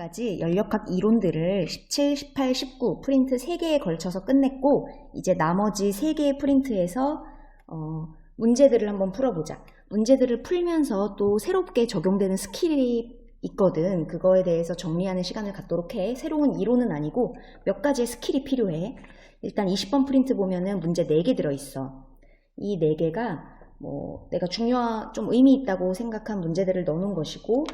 지금까지 연력학 이론들을 17, 18, 19 프린트 3개에 걸쳐서 끝냈고 이제 나머지 3개의 프린트에서 문제들을 한번 풀어보자. 문제들을 풀면서 또 새롭게 적용되는 스킬이 있거든. 그거에 대해서 정리하는 시간을 갖도록 해. 새로운 이론은 아니고 몇 가지의 스킬이 필요해. 일단 20번 프린트 보면은 문제 4개 들어있어. 이 4개가 내가 좀 의미 있다고 생각한 문제들을 넣어놓은 것이고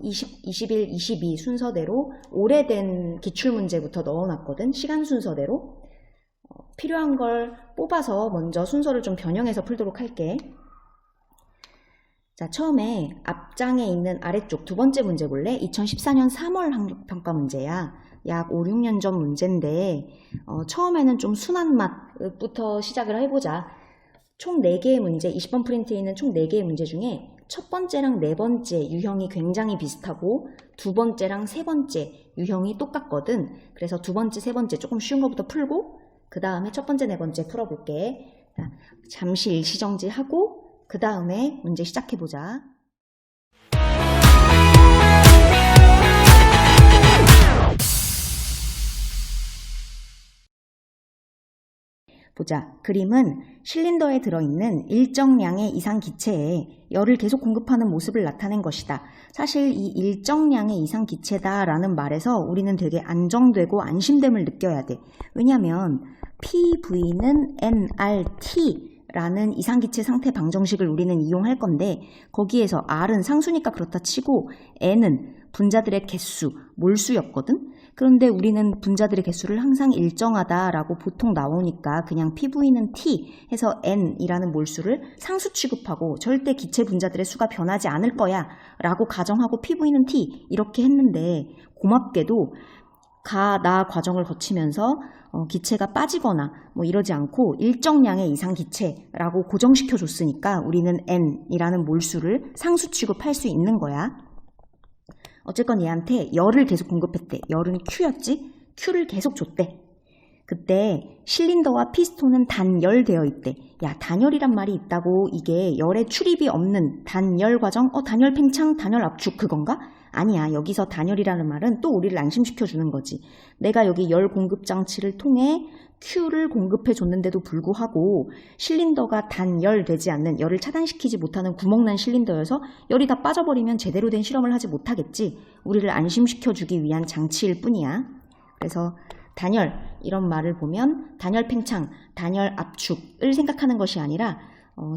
20, 21, 22 순서대로 오래된 기출문제부터 넣어놨거든. 시간 순서대로. 필요한 걸 뽑아서 먼저 순서를 좀 변형해서 풀도록 할게. 자, 처음에 앞장에 있는 아래쪽 두 번째 문제 볼래? 2014년 3월 학력평가 문제야. 약 5, 6년 전 문제인데 처음에는 좀 순한 맛부터 시작을 해보자. 총 4개의 문제, 20번 프린트에 있는 총 4개의 문제 중에 첫 번째랑 네 번째 유형이 굉장히 비슷하고 두 번째랑 세 번째 유형이 똑같거든. 그래서 두 번째, 세 번째 조금 쉬운 것부터 풀고 그 다음에 첫 번째, 네 번째 풀어볼게. 자, 잠시 일시정지하고 그 다음에 문제 시작해보자. 보자. 그림은 실린더에 들어있는 일정량의 이상 기체에 열을 계속 공급하는 모습을 나타낸 것이다. 사실 이 일정량의 이상 기체다 라는 말에서 우리는 되게 안정되고 안심됨을 느껴야 돼. 왜냐하면 PV는 nRT 라는 이상기체 상태 방정식을 우리는 이용할 건데 거기에서 R은 상수니까 그렇다 치고 N은 분자들의 개수, 몰수였거든? 그런데 우리는 분자들의 개수를 항상 일정하다라고 보통 나오니까 그냥 PV는 T 해서 N이라는 몰수를 상수 취급하고 절대 기체 분자들의 수가 변하지 않을 거야 라고 가정하고 PV는 T 이렇게 했는데 고맙게도 나 과정을 거치면서 기체가 빠지거나 이러지 않고 일정량의 이상 기체라고 고정시켜 줬으니까 우리는 N이라는 몰수를 상수 취급할 수 있는 거야. 어쨌건 얘한테 열을 계속 공급했대. 열은 Q였지? Q를 계속 줬대. 그때 실린더와 피스톤은 단열되어 있대. 야, 단열이란 말이 있다고 이게 열의 출입이 없는 단열 과정? 단열 팽창, 단열 압축 그건가? 아니야. 여기서 단열이라는 말은 또 우리를 안심시켜 주는 거지. 내가 여기 열 공급 장치를 통해 Q를 공급해 줬는데도 불구하고 실린더가 단열되지 않는, 열을 차단시키지 못하는 구멍난 실린더여서 열이 다 빠져버리면 제대로 된 실험을 하지 못하겠지. 우리를 안심시켜 주기 위한 장치일 뿐이야. 그래서 단열, 이런 말을 보면 단열 팽창, 단열 압축을 생각하는 것이 아니라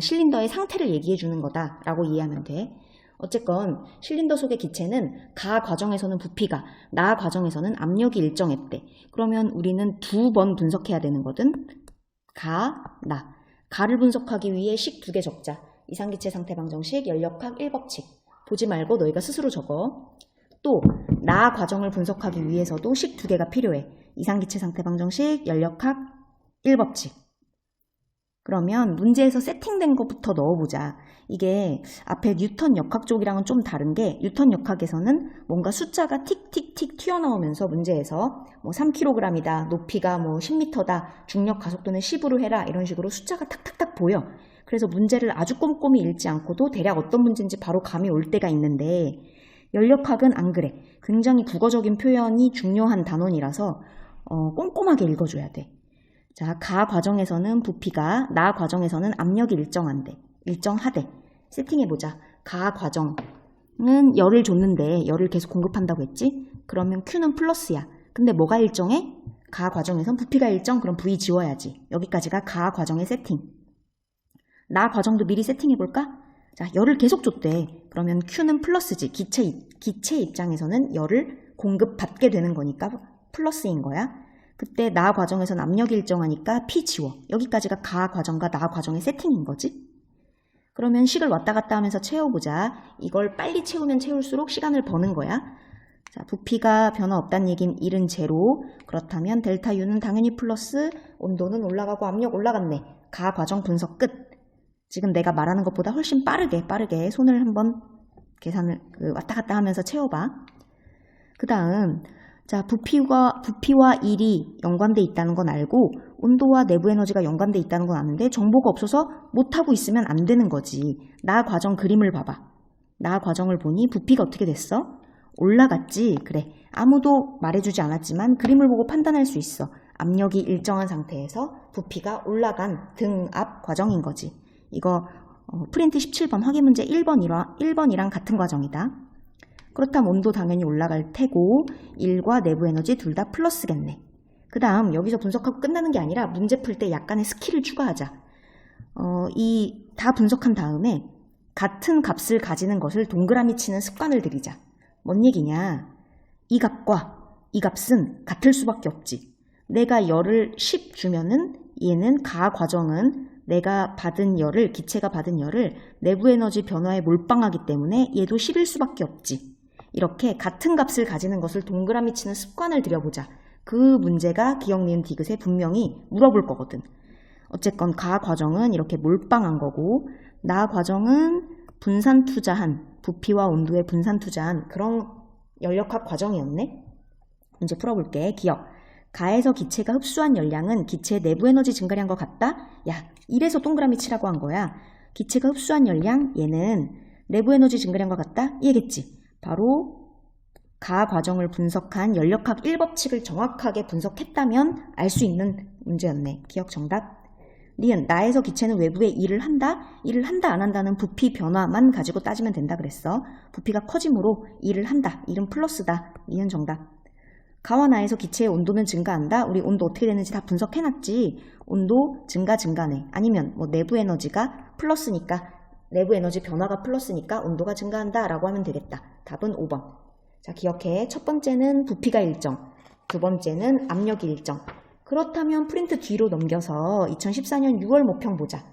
실린더의 상태를 얘기해 주는 거다라고 이해하면 돼. 어쨌건 실린더 속의 기체는 가 과정에서는 부피가, 나 과정에서는 압력이 일정했대. 그러면 우리는 2번 분석해야 되는 거든. 가, 나. 가를 분석하기 위해 식 2개 적자. 이상기체 상태 방정식, 연력학 1법칙. 보지 말고 너희가 스스로 적어. 또 나 과정을 분석하기 위해서도 식 2개가 필요해. 이상기체 상태 방정식, 연력학 1법칙. 그러면 문제에서 세팅된 것부터 넣어보자. 이게 앞에 뉴턴 역학 쪽이랑은 좀 다른 게 뉴턴 역학에서는 뭔가 숫자가 틱틱틱 튀어나오면서 문제에서 3kg이다, 높이가 10m다, 중력 가속도는 10으로 해라 이런 식으로 숫자가 탁탁탁 보여. 그래서 문제를 아주 꼼꼼히 읽지 않고도 대략 어떤 문제인지 바로 감이 올 때가 있는데 연력학은 안 그래. 굉장히 국어적인 표현이 중요한 단원이라서 꼼꼼하게 읽어줘야 돼. 자, 가 과정에서는 부피가, 나 과정에서는 압력이 일정하대. 세팅해보자. 가 과정은 열을 줬는데 열을 계속 공급한다고 했지? 그러면 Q는 플러스야. 근데 뭐가 일정해? 가 과정에선 부피가 일정, 그럼 V 지워야지. 여기까지가 가 과정의 세팅. 나 과정도 미리 세팅해볼까? 자, 열을 계속 줬대. 그러면 Q는 플러스지. 기체 입장에서는 열을 공급받게 되는 거니까 플러스인 거야. 그때 나 과정에서는 압력이 일정하니까 P 지워. 여기까지가 가 과정과 나 과정의 세팅인 거지. 그러면 식을 왔다 갔다 하면서 채워보자. 이걸 빨리 채우면 채울수록 시간을 버는 거야. 자, 부피가 변화 없다는 얘기는 1은 제로. 그렇다면 델타 U는 당연히 플러스, 온도는 올라가고 압력 올라갔네. 가 과정 분석 끝. 지금 내가 말하는 것보다 훨씬 빠르게 손을 한번 계산을 왔다 갔다 하면서 채워봐. 그 다음 자, 부피와 1이 연관돼 있다는 건 알고 온도와 내부 에너지가 연관돼 있다는 건 아는데 정보가 없어서 못하고 있으면 안 되는 거지. 나 과정 그림을 봐봐. 나 과정을 보니 부피가 어떻게 됐어? 올라갔지? 그래. 아무도 말해주지 않았지만 그림을 보고 판단할 수 있어. 압력이 일정한 상태에서 부피가 올라간 등압 과정인 거지. 이거 프린트 17번 확인 문제 1번이랑 같은 과정이다. 그렇다면 온도 당연히 올라갈 테고 1과 내부 에너지 둘 다 플러스겠네. 그 다음 여기서 분석하고 끝나는 게 아니라 문제 풀 때 약간의 스킬을 추가하자. 이 다 분석한 다음에 같은 값을 가지는 것을 동그라미 치는 습관을 들이자. 뭔 얘기냐? 이 값과 이 값은 같을 수밖에 없지. 내가 열을 10 주면은 얘는 가 과정은 내가 받은 열을, 기체가 받은 열을 내부 에너지 변화에 몰빵하기 때문에 얘도 10일 수밖에 없지. 이렇게 같은 값을 가지는 것을 동그라미 치는 습관을 들여보자. 그 문제가 기억, 니은, 디귿에 분명히 물어볼 거거든. 어쨌건 가 과정은 이렇게 몰빵한 거고, 나 과정은 분산 투자한, 부피와 온도에 분산 투자한 그런 연력학 과정이었네. 문제 풀어볼게. 기억. 가에서 기체가 흡수한 열량은 기체 내부 에너지 증가량과 같다? 야, 이래서 동그라미 치라고 한 거야. 기체가 흡수한 열량, 얘는 내부 에너지 증가량과 같다? 얘겠지. 바로 가 과정을 분석한 연력학 1법칙을 정확하게 분석했다면 알 수 있는 문제였네. 기억 정답. 니은, 나에서 기체는 외부에 일을 한다? 일을 한다 안 한다는 부피 변화만 가지고 따지면 된다 그랬어. 부피가 커짐으로 일을 한다. 일은 플러스다. 니은 정답. 가와 나에서 기체의 온도는 증가한다? 우리 온도 어떻게 되는지 다 분석해놨지. 온도 증가네. 아니면 뭐 내부 에너지가 플러스니까, 내부 에너지 변화가 플러스니까 온도가 증가한다 라고 하면 되겠다. 답은 5번. 자, 기억해. 첫 번째는 부피가 일정, 두 번째는 압력이 일정. 그렇다면 프린트 뒤로 넘겨서 2014년 6월 모평 보자.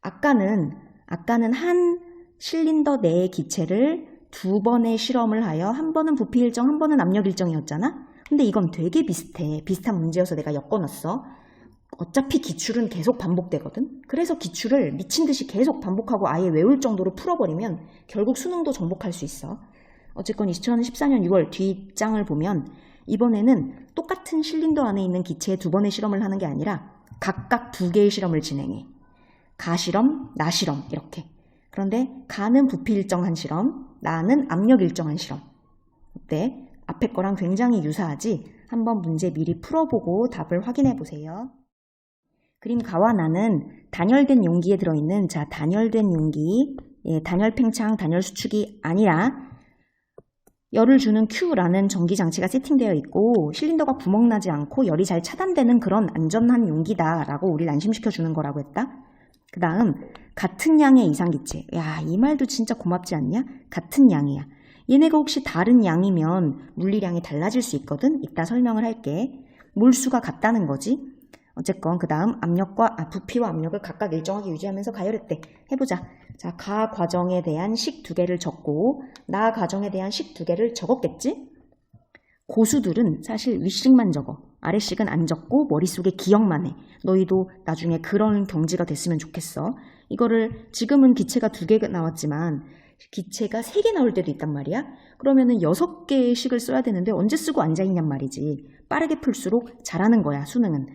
아까는 한 실린더 내의 기체를 두 번의 실험을 하여 한 번은 부피 일정, 한 번은 압력 일정이었잖아? 근데 이건 되게 비슷해. 비슷한 문제여서 내가 엮어놨어. 어차피 기출은 계속 반복되거든? 그래서 기출을 미친 듯이 계속 반복하고 아예 외울 정도로 풀어버리면 결국 수능도 정복할 수 있어. 어쨌건 2014년 6월 뒷장을 보면 이번에는 똑같은 실린더 안에 있는 기체에 두 번의 실험을 하는 게 아니라 각각 두 개의 실험을 진행해. 가 실험, 나 실험 이렇게. 그런데 가는 부피 일정한 실험, 나는 압력 일정한 실험. 어때? 앞에 거랑 굉장히 유사하지? 한번 문제 미리 풀어보고 답을 확인해 보세요. 그림 가와 나는 단열된 용기에 들어있는, 자, 단열된 용기, 단열 팽창, 단열 수축이 아니라 열을 주는 Q라는 전기장치가 세팅되어 있고 실린더가 구멍나지 않고 열이 잘 차단되는 그런 안전한 용기다라고 우리를 안심시켜 주는 거라고 했다. 그 다음 같은 양의 이상기체. 야, 이 말도 진짜 고맙지 않냐? 같은 양이야. 얘네가 혹시 다른 양이면 물리량이 달라질 수 있거든. 이따 설명을 할게. 몰수가 같다는 거지. 어쨌건 그 다음 부피와 압력을 각각 일정하게 유지하면서 가열했대. 해보자. 자, 가 과정에 대한 식 두 개를 적고 나 과정에 대한 식 두 개를 적었겠지? 고수들은 사실 윗식만 적어. 아래식은 안 적고 머릿속에 기억만 해. 너희도 나중에 그런 경지가 됐으면 좋겠어. 이거를 지금은 기체가 2개 나왔지만 기체가 3개 나올 때도 있단 말이야. 그러면은 6개의 식을 써야 되는데 언제 쓰고 앉아있냔 말이지. 빠르게 풀수록 잘하는 거야, 수능은.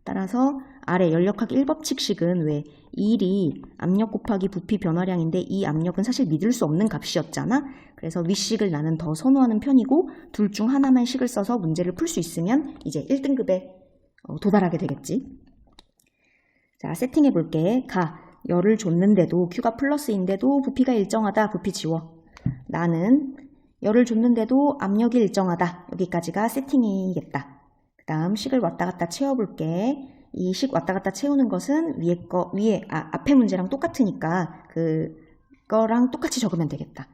따라서 아래 연력학 1법칙식은 왜 1이 압력 곱하기 부피 변화량인데 이 압력은 사실 믿을 수 없는 값이었잖아. 그래서 윗식을 나는 더 선호하는 편이고 둘 중 하나만 식을 써서 문제를 풀 수 있으면 이제 1등급에 도달하게 되겠지. 자, 세팅해 볼게. 가, 열을 줬는데도 Q가 플러스인데도 부피가 일정하다. 부피 지워. 나는 열을 줬는데도 압력이 일정하다. 여기까지가 세팅이겠다. 그 다음 식을 왔다 갔다 채워볼게. 이 식 왔다 갔다 채우는 것은 앞에 문제랑 똑같으니까 그거랑 똑같이 적으면 되겠다.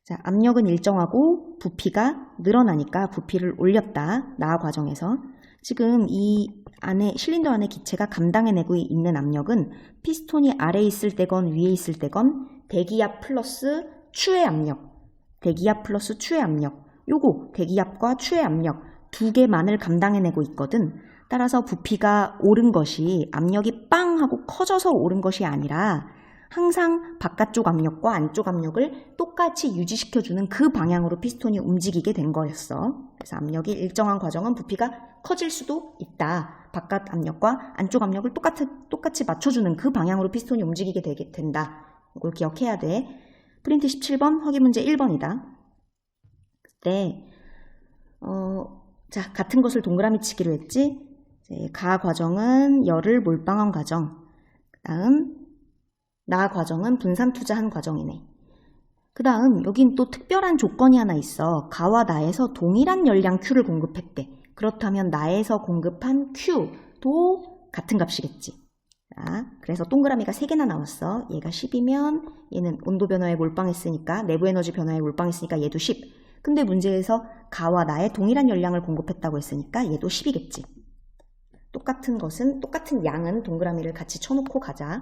자, 압력은 일정하고 부피가 늘어나니까 부피를 올렸다. 나 과정에서. 지금 이 안에 실린더 안에 기체가 감당해내고 있는 압력은 피스톤이 아래에 있을 때건 위에 있을 때건 대기압 플러스 추의 압력, 대기압 플러스 추의 압력, 요거 대기압과 추의 압력 두 개만을 감당해내고 있거든. 따라서 부피가 오른 것이 압력이 빵 하고 커져서 오른 것이 아니라 항상 바깥쪽 압력과 안쪽 압력을 똑같이 유지시켜주는 그 방향으로 피스톤이 움직이게 된 거였어. 그래서 압력이 일정한 과정은 부피가 커질 수도 있다. 바깥 압력과 안쪽 압력을 똑같이 맞춰주는 그 방향으로 피스톤이 움직이게 된다. 이걸 기억해야 돼. 프린트 17번, 확인 문제 1번이다. 때 자, 같은 것을 동그라미 치기로 했지? 가 과정은 열을 몰빵한 과정. 다음 나 과정은 분산 투자한 과정이네. 그 다음 여긴 또 특별한 조건이 하나 있어. 가와 나에서 동일한 열량 Q를 공급했대. 그렇다면 나에서 공급한 Q도 같은 값이겠지. 자, 그래서 동그라미가 3개나 나왔어. 얘가 10이면 얘는 온도 변화에 몰빵했으니까 내부 에너지 변화에 몰빵했으니까 얘도 10. 근데 문제에서 가와 나에 동일한 열량을 공급했다고 했으니까 얘도 10이겠지. 똑같은 것은 똑같은 양은 동그라미를 같이 쳐놓고 가자.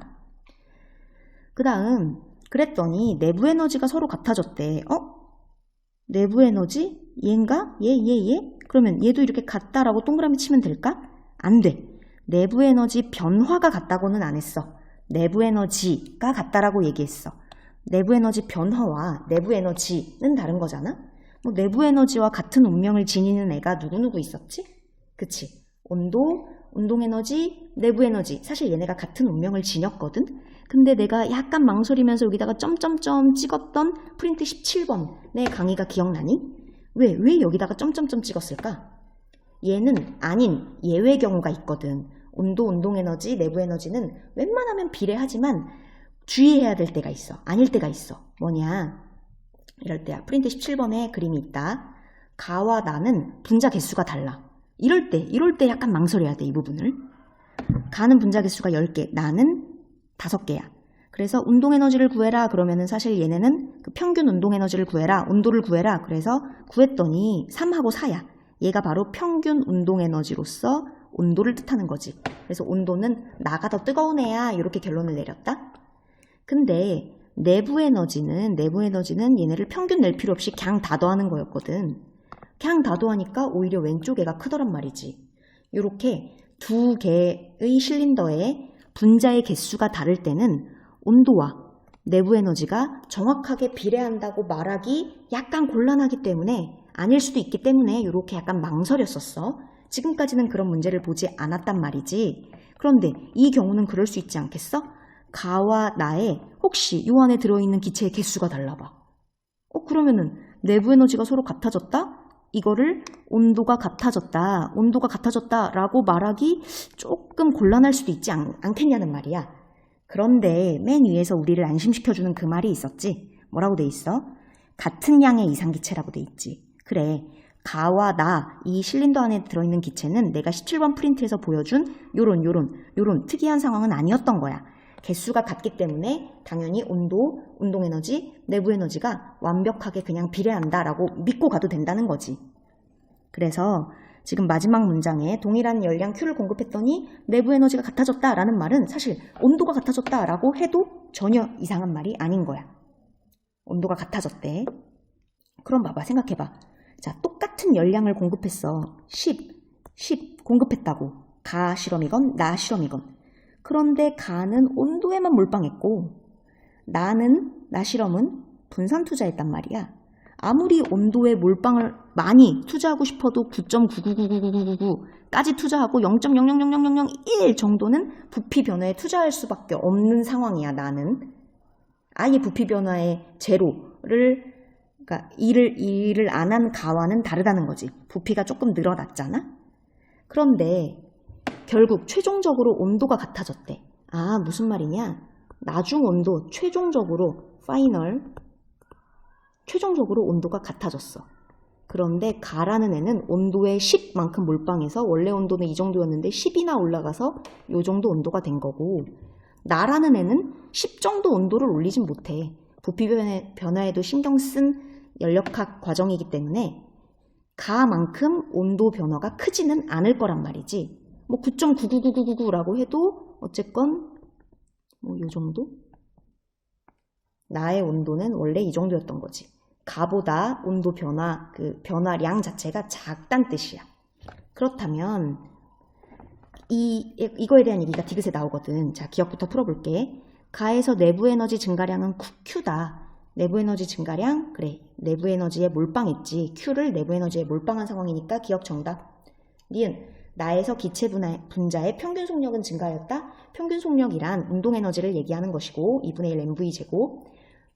그 다음 그랬더니 내부 에너지가 서로 같아졌대. 내부 에너지? 얘인가? 얘? 그러면 얘도 이렇게 같다라고 동그라미 치면 될까? 안 돼. 내부 에너지 변화가 같다고는 안 했어. 내부 에너지가 같다라고 얘기했어. 내부 에너지 변화와 내부 에너지는 다른 거잖아? 뭐 내부 에너지와 같은 운명을 지니는 애가 누구누구 있었지? 그치? 온도, 운동 에너지, 내부 에너지. 사실 얘네가 같은 운명을 지녔거든? 근데 내가 약간 망설이면서 여기다가 점점점 찍었던 프린트 17번 내 강의가 기억나니? 왜 여기다가 점점점 찍었을까? 얘는 아닌 예외 경우가 있거든. 온도, 운동 에너지, 내부 에너지는 웬만하면 비례하지만 주의해야 될 때가 있어. 아닐 때가 있어. 뭐냐? 이럴 때야. 프린트 17번에 그림이 있다. 가와 나는 분자 개수가 달라. 이럴 때 약간 망설여야 돼, 이 부분을. 가는 분자 개수가 10개, 나는 5개야. 그래서 운동 에너지를 구해라 그러면은 사실 얘네는 그 평균 운동 에너지를 구해라, 온도를 구해라. 그래서 구했더니 3하고 4야. 얘가 바로 평균 운동 에너지로서 온도를 뜻하는 거지. 그래서 온도는 나가 더 뜨거운 애야 이렇게 결론을 내렸다. 근데 내부 에너지는 얘네를 평균 낼 필요 없이 그냥 다 더하는 거였거든. 그냥 다 더하니까 오히려 왼쪽 애가 크더란 말이지. 이렇게 두 개의 실린더의 분자의 개수가 다를 때는 온도와 내부 에너지가 정확하게 비례한다고 말하기 약간 곤란하기 때문에 아닐 수도 있기 때문에 이렇게 약간 망설였었어. 지금까지는 그런 문제를 보지 않았단 말이지. 그런데 이 경우는 그럴 수 있지 않겠어? 가와 나에 혹시 요 안에 들어있는 기체의 개수가 달라봐. 그러면은 내부 에너지가 서로 같아졌다? 이거를 온도가 같아졌다라고 말하기 조금 곤란할 수도 있지 않겠냐는 말이야. 그런데 맨 위에서 우리를 안심시켜주는 그 말이 있었지. 뭐라고 돼 있어? 같은 양의 이상기체라고 돼 있지. 그래, 가와 나, 이 실린더 안에 들어있는 기체는 내가 17번 프린트에서 보여준 요런 특이한 상황은 아니었던 거야. 개수가 같기 때문에 당연히 온도, 운동에너지, 내부에너지가 완벽하게 그냥 비례한다라고 믿고 가도 된다는 거지. 그래서 지금 마지막 문장에 동일한 열량 Q를 공급했더니 내부에너지가 같아졌다라는 말은 사실 온도가 같아졌다라고 해도 전혀 이상한 말이 아닌 거야. 온도가 같아졌대. 그럼 봐봐, 생각해봐. 자, 똑같은 열량을 공급했어. 10 공급했다고. 가 실험이건 나 실험이건. 그런데 가는 온도에만 몰빵했고 나 실험은 분산 투자했단 말이야. 아무리 온도에 몰빵을 많이 투자하고 싶어도 9.9999999까지 투자하고 0.000001 정도는 부피 변화에 투자할 수밖에 없는 상황이야, 나는. 아예 부피 변화의 제로를, 그러니까 일을 안 한 가와는 다르다는 거지. 부피가 조금 늘어났잖아? 그런데 결국 최종적으로 온도가 같아졌대. 아, 무슨 말이냐? 나중 온도, 최종적으로 온도가 같아졌어. 그런데 가라는 애는 온도에 10만큼 몰빵해서 원래 온도는 이 정도였는데 10이나 올라가서 이 정도 온도가 된 거고, 나라는 애는 10 정도 온도를 올리진 못해. 부피 변화에도 신경 쓴 연력학 과정이기 때문에 가만큼 온도 변화가 크지는 않을 거란 말이지. 뭐 9.99999라고 해도 어쨌건 뭐 요 정도? 나의 온도는 원래 이 정도였던 거지. 가보다 온도 변화, 그 변화량 자체가 작단 뜻이야. 그렇다면 이거에 대한 얘기가 디귿에 나오거든. 자, 기억부터 풀어볼게. 가에서 내부 에너지 증가량은 Q다. 내부 에너지 증가량? 그래, 내부 에너지에 몰빵했지. Q를 내부 에너지에 몰빵한 상황이니까 기억 정답. 니은, 나에서 기체 분자의 평균 속력은 증가하였다. 평균 속력이란 운동 에너지를 얘기하는 것이고 2분의 1 mv 제곱.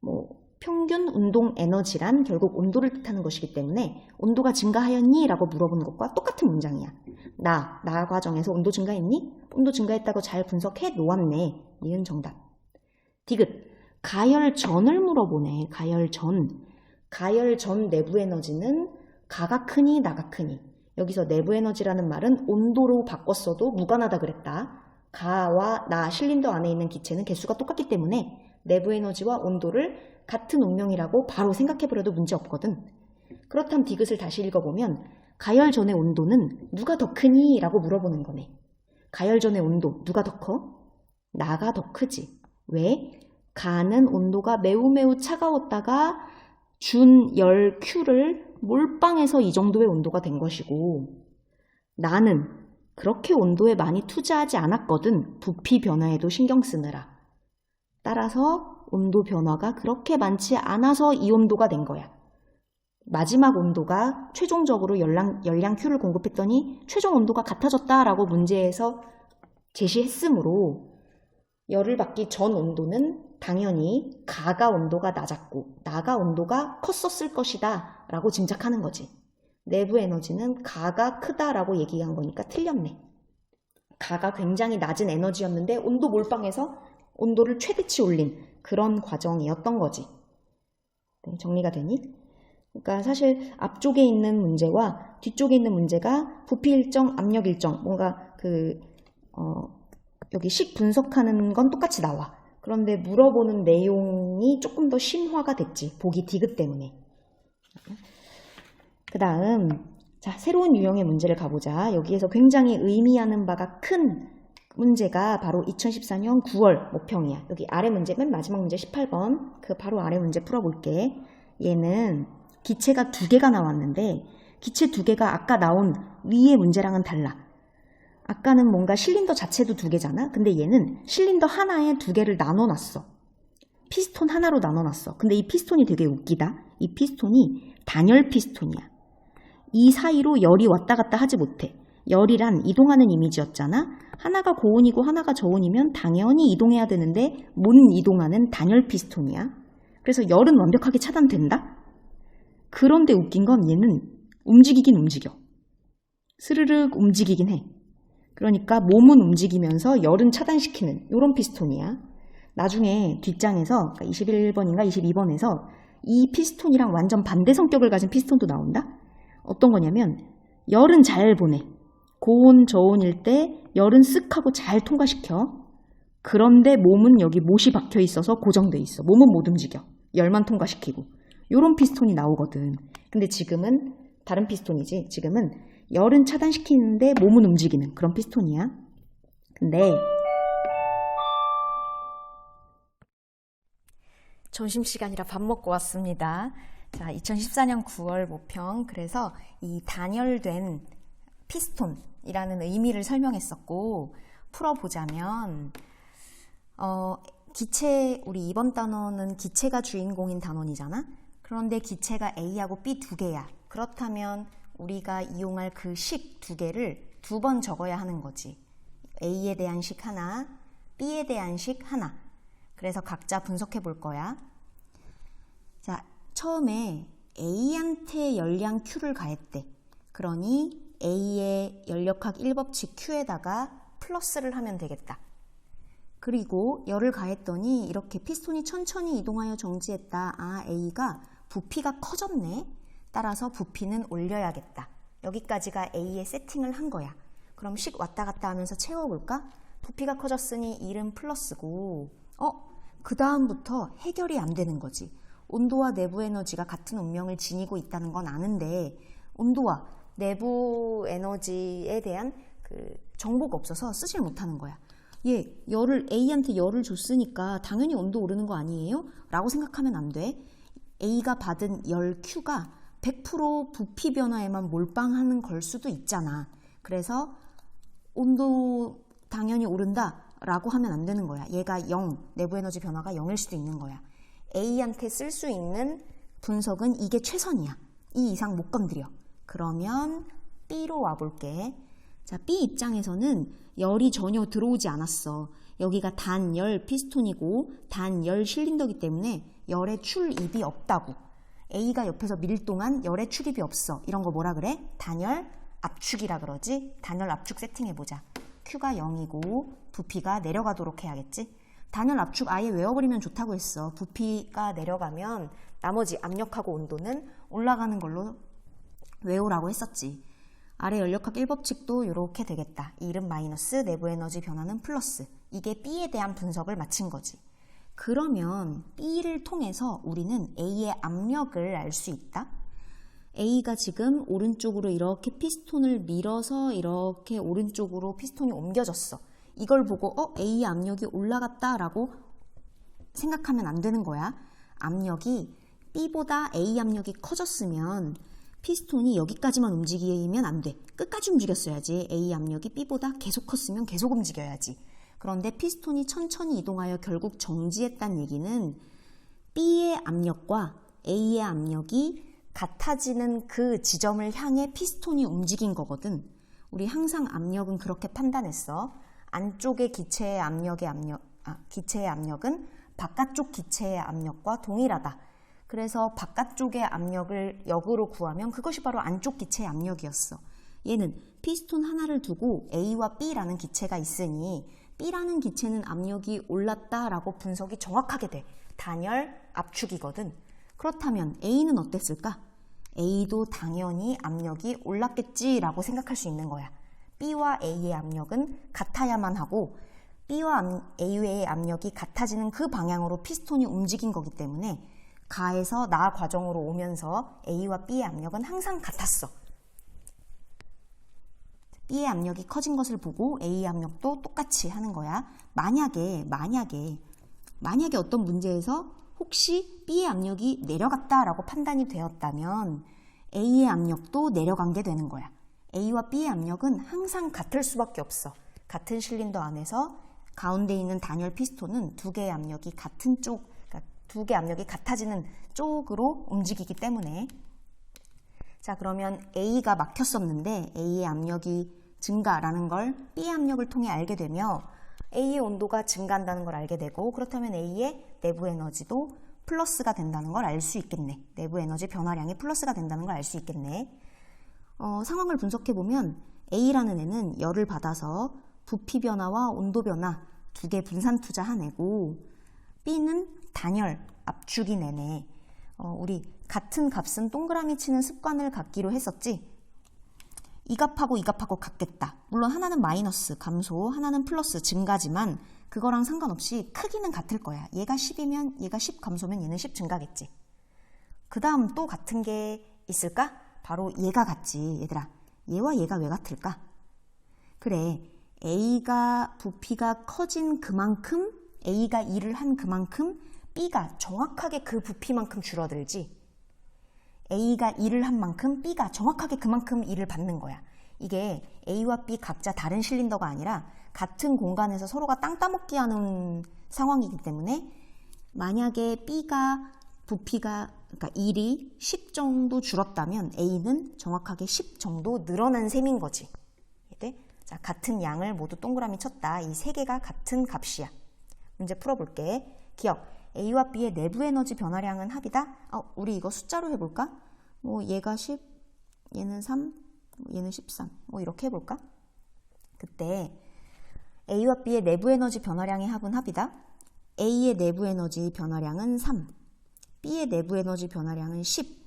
뭐 평균 운동 에너지란 결국 온도를 뜻하는 것이기 때문에 온도가 증가하였니? 라고 물어보는 것과 똑같은 문장이야. 나 과정에서 온도 증가했니? 온도 증가했다고 잘 분석해 놓았네. 니은 정답. 디귿. 가열전을 물어보네. 가열전 내부 에너지는 가가 크니 나가 크니. 여기서 내부 에너지라는 말은 온도로 바꿨어도 무관하다 그랬다. 가와 나 실린더 안에 있는 기체는 개수가 똑같기 때문에 내부 에너지와 온도를 같은 운명이라고 바로 생각해버려도 문제없거든. 그렇다면 디귿을 다시 읽어보면 가열전의 온도는 누가 더 크니? 라고 물어보는 거네. 가열전의 온도 누가 더 커? 나가 더 크지. 왜? 가는 온도가 매우 차가웠다가 준 열 Q를 몰빵해서 이 정도의 온도가 된 것이고, 나는 그렇게 온도에 많이 투자하지 않았거든. 부피 변화에도 신경 쓰느라. 따라서 온도 변화가 그렇게 많지 않아서 이 온도가 된 거야. 마지막 온도가 최종적으로 열량 Q를 공급했더니 최종 온도가 같아졌다라고 문제에서 제시했으므로 열을 받기 전 온도는 당연히 가가 온도가 낮았고 나가 온도가 컸었을 것이다 라고 짐작하는 거지. 내부 에너지는 가가 크다라고 얘기한 거니까 틀렸네. 가가 굉장히 낮은 에너지였는데 온도 몰빵해서 온도를 최대치 올린 그런 과정이었던 거지. 네, 정리가 되니? 그러니까 사실 앞쪽에 있는 문제와 뒤쪽에 있는 문제가 부피 일정, 압력 일정, 뭔가 여기 식 분석하는 건 똑같이 나와. 그런데 물어보는 내용이 조금 더 심화가 됐지. 보기 디귿 때문에. 그 다음, 자, 새로운 유형의 문제를 가보자. 여기에서 굉장히 의미하는 바가 큰 문제가 바로 2014년 9월 모평이야. 여기 아래 문제, 맨 마지막 문제 18번. 그 바로 아래 문제 풀어볼게. 얘는 기체가 2개가 나왔는데 기체 2개가 아까 나온 위의 문제랑은 달라. 아까는 뭔가 실린더 자체도 2개잖아. 근데 얘는 실린더 하나에 2개를 나눠놨어. 피스톤 하나로 나눠놨어. 근데 이 피스톤이 되게 웃기다. 이 피스톤이 단열 피스톤이야. 이 사이로 열이 왔다 갔다 하지 못해. 열이란 이동하는 이미지였잖아. 하나가 고온이고 하나가 저온이면 당연히 이동해야 되는데 못 이동하는 단열 피스톤이야. 그래서 열은 완벽하게 차단된다? 그런데 웃긴 건 얘는 움직이긴 움직여. 스르륵 움직이긴 해. 그러니까 몸은 움직이면서 열은 차단시키는 이런 피스톤이야. 나중에 뒷장에서 21번인가 22번에서 이 피스톤이랑 완전 반대 성격을 가진 피스톤도 나온다? 어떤 거냐면 열은 잘 보내. 고온, 저온일 때 열은 쓱 하고 잘 통과시켜. 그런데 몸은 여기 못이 박혀 있어서 고정돼 있어. 몸은 못 움직여. 열만 통과시키고. 요런 피스톤이 나오거든. 근데 지금은 다른 피스톤이지. 지금은 열은 차단시키는데 몸은 움직이는 그런 피스톤이야. 근데 점심시간이라 밥 먹고 왔습니다. 자, 2014년 9월 모평. 그래서 이 단열된 피스톤이라는 의미를 설명했었고, 풀어보자면 기체, 우리 이번 단원은 기체가 주인공인 단원이잖아. 그런데 기체가 A하고 B 2개야. 그렇다면 우리가 이용할 그 식 2개를 2번 적어야 하는 거지. A에 대한 식 하나, B에 대한 식 하나. 그래서 각자 분석해 볼 거야. 자, 처음에 A한테 열량 Q를 가했대. 그러니 A의 열역학 1법칙 Q에다가 플러스를 하면 되겠다. 그리고 열을 가했더니 이렇게 피스톤이 천천히 이동하여 정지했다. 아, A가 부피가 커졌네. 따라서 부피는 올려야겠다. 여기까지가 A의 세팅을 한 거야. 그럼 식 왔다 갔다 하면서 채워볼까? 부피가 커졌으니 1은 플러스고, 그 다음부터 해결이 안 되는 거지. 온도와 내부 에너지가 같은 운명을 지니고 있다는 건 아는데 온도와 내부 에너지에 대한 정보가 없어서 쓰질 못하는 거야. A한테 열을 줬으니까 당연히 온도 오르는 거 아니에요? 라고 생각하면 안 돼. A가 받은 열 Q가 100% 부피 변화에만 몰빵하는 걸 수도 있잖아. 그래서 온도 당연히 오른다 라고 하면 안 되는 거야. 얘가 0, 내부 에너지 변화가 0일 수도 있는 거야. A한테 쓸 수 있는 분석은 이게 최선이야. 이 이상 못 건드려. 그러면 B로 와볼게. 자, B 입장에서는 열이 전혀 들어오지 않았어. 여기가 단열 피스톤이고 단열 실린더이기 때문에 열의 출입이 없다고. A가 옆에서 밀 동안 열의 출입이 없어. 이런 거 뭐라 그래? 단열 압축이라 그러지. 단열 압축 세팅해보자. Q가 0이고 부피가 내려가도록 해야겠지. 단열 압축 아예 외워버리면 좋다고 했어. 부피가 내려가면 나머지 압력하고 온도는 올라가는 걸로 외우라고 했었지. 아래 연력학 1법칙도 이렇게 되겠다. 이 1은 마이너스, 내부 에너지 변화는 플러스. 이게 B에 대한 분석을 마친 거지. 그러면 B를 통해서 우리는 A의 압력을 알 수 있다. A가 지금 오른쪽으로 이렇게 피스톤을 밀어서 이렇게 오른쪽으로 피스톤이 옮겨졌어. 이걸 보고 A의 압력이 올라갔다라고 생각하면 안 되는 거야. 압력이 B보다 A 압력이 커졌으면 피스톤이 여기까지만 움직이면 안 돼. 끝까지 움직였어야지. A 압력이 B보다 계속 컸으면 계속 움직여야지. 그런데 피스톤이 천천히 이동하여 결국 정지했다는 얘기는 B의 압력과 A의 압력이 같아지는 그 지점을 향해 피스톤이 움직인 거거든. 우리 항상 압력은 그렇게 판단했어. 안쪽의 기체의 기체의 압력은 바깥쪽 기체의 압력과 동일하다. 그래서 바깥쪽의 압력을 역으로 구하면 그것이 바로 안쪽 기체의 압력이었어. 얘는 피스톤 하나를 두고 A와 B라는 기체가 있으니 B라는 기체는 압력이 올랐다라고 분석이 정확하게 돼. 단열 압축이거든. 그렇다면 A는 어땠을까? A도 당연히 압력이 올랐겠지라고 생각할 수 있는 거야. B와 A의 압력은 같아야만 하고 B와 A의 압력이 같아지는 그 방향으로 피스톤이 움직인 거기 때문에 가에서 나 과정으로 오면서 A와 B의 압력은 항상 같았어. B의 압력이 커진 것을 보고 A의 압력도 똑같이 하는 거야. 만약에 어떤 문제에서 혹시 B의 압력이 내려갔다라고 판단이 되었다면 A의 압력도 내려간 게 되는 거야. A와 B의 압력은 항상 같을 수밖에 없어. 같은 실린더 안에서 가운데 있는 단열 피스톤은 두 개의 압력이 같은 쪽, 그러니까 두 개의 압력이 같아지는 쪽으로 움직이기 때문에. 자, 그러면 A가 막혔었는데 A의 압력이 증가라는 걸 B의 압력을 통해 알게 되며 A의 온도가 증가한다는 걸 알게 되고, 그렇다면 A의 내부 에너지도 플러스가 된다는 걸 알 수 있겠네. 내부 에너지 변화량이 플러스가 된다는 걸 알 수 있겠네. 상황을 분석해보면 A라는 애는 열을 받아서 부피 변화와 온도 변화 두 개 분산 투자한 애고, B는 단열, 압축인 애네. 우리 같은 값은 동그라미 치는 습관을 갖기로 했었지. 이 값하고 이 값하고 같겠다. 물론 하나는 마이너스, 감소, 하나는 플러스, 증가지만 그거랑 상관없이 크기는 같을 거야. 얘가 10이면 얘가 10 감소면 얘는 10 증가겠지. 그 다음 또 같은 게 있을까? 바로 얘가 같지. 얘들아, 얘와 얘가 왜 같을까? 그래, A가 부피가 커진 그만큼, A가 일을 한 그만큼 B가 정확하게 그 부피만큼 줄어들지. A가 일을 한 만큼 B가 정확하게 그만큼 일을 받는 거야. 이게 A와 B 각자 다른 실린더가 아니라 같은 공간에서 서로가 땅 따먹기 하는 상황이기 때문에 만약에 B가 부피가, 그러니까 일이 10 정도 줄었다면 A는 정확하게 10 정도 늘어난 셈인 거지. 네? 자, 같은 양을 모두 동그라미 쳤다. 이 세 개가 같은 값이야. 문제 풀어볼게. 기억. A와 B의 내부 에너지 변화량은 합이다. 우리 이거 숫자로 해볼까? 얘가 10, 얘는 3, 얘는 13. 이렇게 해볼까? 그때 A와 B의 내부 에너지 변화량의 합은 합이다. A의 내부 에너지 변화량은 3, B의 내부 에너지 변화량은 10.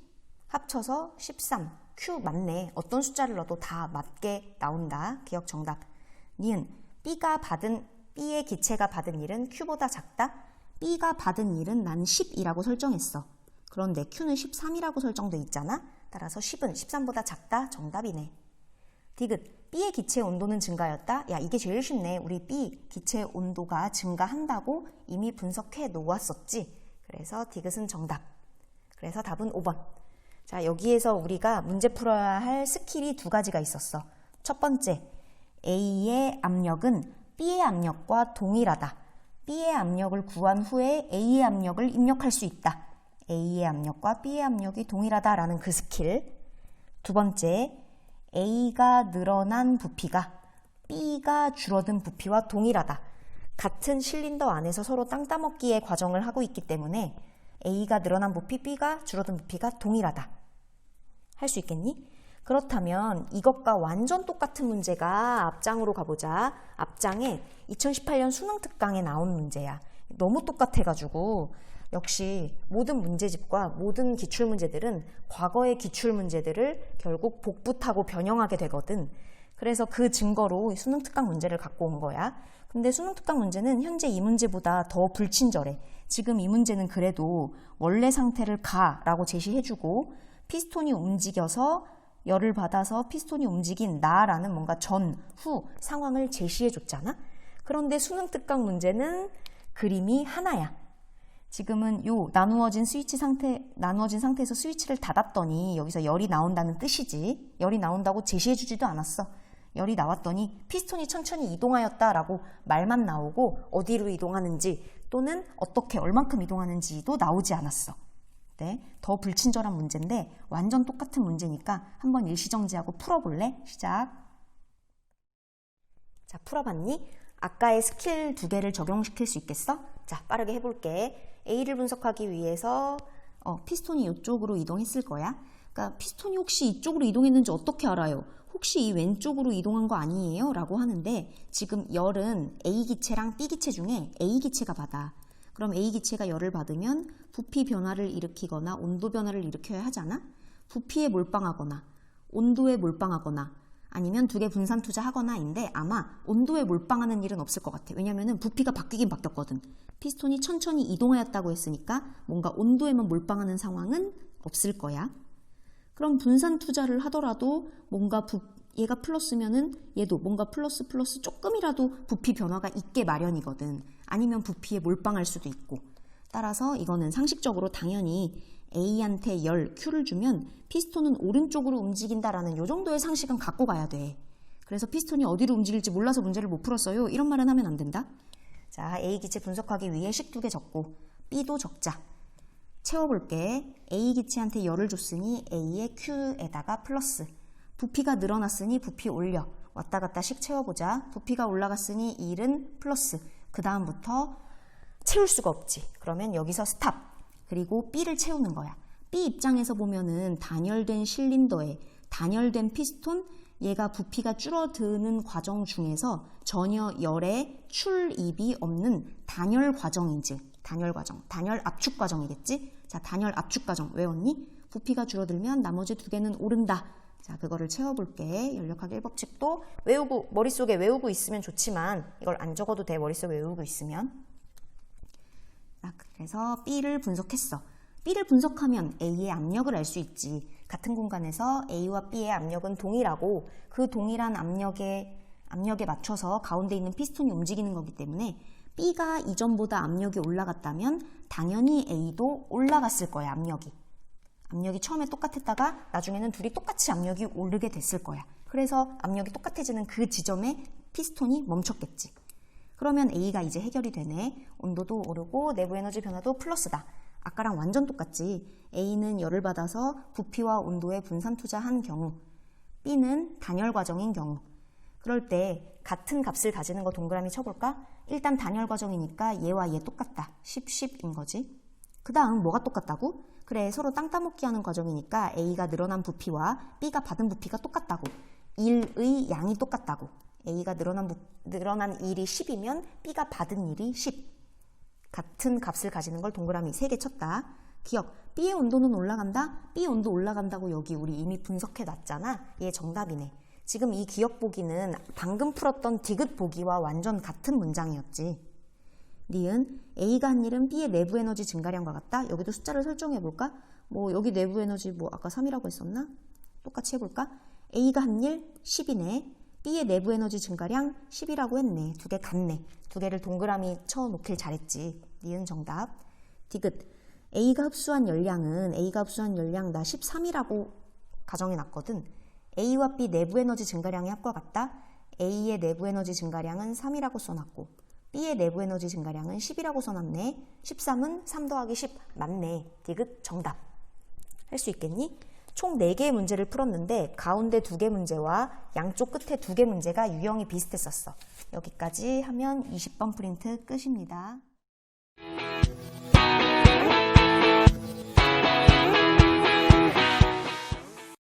합쳐서 13. Q 맞네. 어떤 숫자를 넣어도 다 맞게 나온다. 기억 정답. 니은 B의 기체가 받은 일은 Q보다 작다. B가 받은 일은 난 10이라고 설정했어. 그런데 Q는 13이라고 설정돼 있잖아. 따라서 10은 13보다 작다. 정답이네. 디귿. B의 기체 온도는 증가였다. 야, 이게 제일 쉽네. 우리 B 기체 온도가 증가한다고 이미 분석해 놓았었지. 그래서 디귿은 정답. 그래서 답은 5번. 자, 여기에서 우리가 문제 풀어야 할 스킬이 두 가지가 있었어. 첫 번째, A의 압력은 B의 압력과 동일하다. B의 압력을 구한 후에 A의 압력을 입력할 수 있다. A의 압력과 B의 압력이 동일하다라는 그 스킬. 두 번째, A가 늘어난 부피가 B가 줄어든 부피와 동일하다. 같은 실린더 안에서 서로 땅 따먹기의 과정을 하고 있기 때문에 A가 늘어난 부피, B가 줄어든 부피가 동일하다. 할 수 있겠니? 그렇다면 이것과 완전 똑같은 문제가 앞장으로 가보자. 앞장에 2018년 수능 특강에 나온 문제야. 너무 똑같아가지고 역시 모든 문제집과 모든 기출문제들은 과거의 기출문제들을 결국 복붙하고 변형하게 되거든. 그래서 그 증거로 수능 특강 문제를 갖고 온 거야. 근데 수능 특강 문제는 현재 이 문제보다 더 불친절해. 지금 이 문제는 그래도 원래 상태를 가라고 제시해주고 피스톤이 움직여서 열을 받아서 피스톤이 움직인다라는 뭔가 전, 후 상황을 제시해줬잖아. 그런데 수능 특강 문제는 그림이 하나야. 지금은 요 나누어진 상태에서 스위치를 닫았더니 여기서 열이 나온다는 뜻이지. 열이 나온다고 제시해주지도 않았어. 열이 나왔더니 피스톤이 천천히 이동하였다라고 말만 나오고 어디로 이동하는지 또는 어떻게 얼만큼 이동하는지도 나오지 않았어. 네, 더 불친절한 문제인데 완전 똑같은 문제니까 한번 일시정지하고 풀어볼래? 시작. 자, 풀어봤니? 아까의 스킬 2개를 적용시킬 수 있겠어? 자, 빠르게 해볼게. A를 분석하기 위해서 피스톤이 이쪽으로 이동했을 거야. 그러니까 피스톤이 혹시 이쪽으로 이동했는지 어떻게 알아요? 혹시 이 왼쪽으로 이동한 거 아니에요? 라고 하는데 지금 열은 A 기체랑 B 기체 중에 A 기체가 받아. 그럼 A 기체가 열을 받으면 부피 변화를 일으키거나 온도 변화를 일으켜야 하잖아? 부피에 몰빵하거나 온도에 몰빵하거나 아니면 두 개 분산 투자하거나인데 아마 온도에 몰빵하는 일은 없을 것 같아. 왜냐면은 부피가 바뀌긴 바뀌었거든. 피스톤이 천천히 이동하였다고 했으니까 뭔가 온도에만 몰빵하는 상황은 없을 거야. 그럼 분산 투자를 하더라도 뭔가 얘가 플러스면은 얘도 뭔가 플러스 조금이라도 부피 변화가 있게 마련이거든. 아니면 부피에 몰빵할 수도 있고. 따라서 이거는 상식적으로 당연히 A한테 열 Q를 주면 피스톤은 오른쪽으로 움직인다라는 요 정도의 상식은 갖고 가야 돼. 그래서 피스톤이 어디로 움직일지 몰라서 문제를 못 풀었어요. 이런 말은 하면 안 된다. 자, A 기체 분석하기 위해 식 2개 적고 B도 적자. 채워볼게. A 기체한테 열을 줬으니 A의 Q에다가 플러스. 부피가 늘어났으니 부피 올려. 왔다 갔다 식 채워보자. 부피가 올라갔으니 1은 플러스. 그 다음부터 채울 수가 없지. 그러면 여기서 스탑. 그리고 B를 채우는 거야. B 입장에서 보면은 단열된 실린더에 단열된 피스톤, 얘가 부피가 줄어드는 과정 중에서 전혀 열의 출입이 없는 단열 과정이지. 단열 과정. 단열 압축 과정이겠지? 자, 단열 압축 과정 외웠니? 부피가 줄어들면 나머지 2개는 오른다. 자, 그거를 채워볼게. 연력학 1법칙도 외우고, 머릿속에 외우고 있으면 좋지만 이걸 안 적어도 돼. 머릿속에 외우고 있으면. 자, 그래서 B를 분석했어. B를 분석하면 A의 압력을 알 수 있지. 같은 공간에서 A와 B의 압력은 동일하고 그 동일한 압력에 맞춰서 가운데 있는 피스톤이 움직이는 거기 때문에 B가 이전보다 압력이 올라갔다면 당연히 A도 올라갔을 거야, 압력이. 압력이 처음에 똑같았다가 나중에는 둘이 똑같이 압력이 오르게 됐을 거야. 그래서 압력이 똑같아지는 그 지점에 피스톤이 멈췄겠지. 그러면 A가 이제 해결이 되네. 온도도 오르고 내부 에너지 변화도 플러스다. 아까랑 완전 똑같지. A는 열을 받아서 부피와 온도에 분산 투자한 경우, B는 단열 과정인 경우. 그럴 때 같은 값을 가지는 거 동그라미 쳐볼까? 일단 단열 과정이니까 얘와 얘 똑같다. 10, 10인 거지. 그 다음 뭐가 똑같다고? 그래, 서로 땅 따먹기 하는 과정이니까 A가 늘어난 부피와 B가 받은 부피가 똑같다고. 1의 양이 똑같다고. A가 늘어난 일이 10이면 B가 받은 일이 10. 같은 값을 가지는 걸 동그라미 3개 쳤다. 기억, B의 온도는 올라간다? B 온도 올라간다고 여기 우리 이미 분석해 놨잖아. 얘 정답이네. 지금 이 기억 보기는 방금 풀었던 디귿 보기와 완전 같은 문장이었지. 니은, A가 한 일은 B의 내부 에너지 증가량과 같다? 여기도 숫자를 설정해 볼까? 뭐 여기 내부 에너지 뭐 아까 3이라고 했었나? 똑같이 해볼까? A가 한 일 10이네. B의 내부 에너지 증가량 10이라고 했네. 2개 같네. 2개를 동그라미 쳐놓길 잘했지. 니은 정답. 디귿, A가 흡수한 열량 나 13이라고 가정해놨거든. A와 B 내부 에너지 증가량의 합과 같다. A의 내부 에너지 증가량은 3이라고 써놨고 B의 내부 에너지 증가량은 10이라고 써놨네. 13은 3 더하기 10 맞네. 디귿 정답. 할 수 있겠니? 총 4개의 문제를 풀었는데 가운데 2개 문제와 양쪽 끝에 2개 문제가 유형이 비슷했었어. 여기까지 하면 20번 프린트 끝입니다.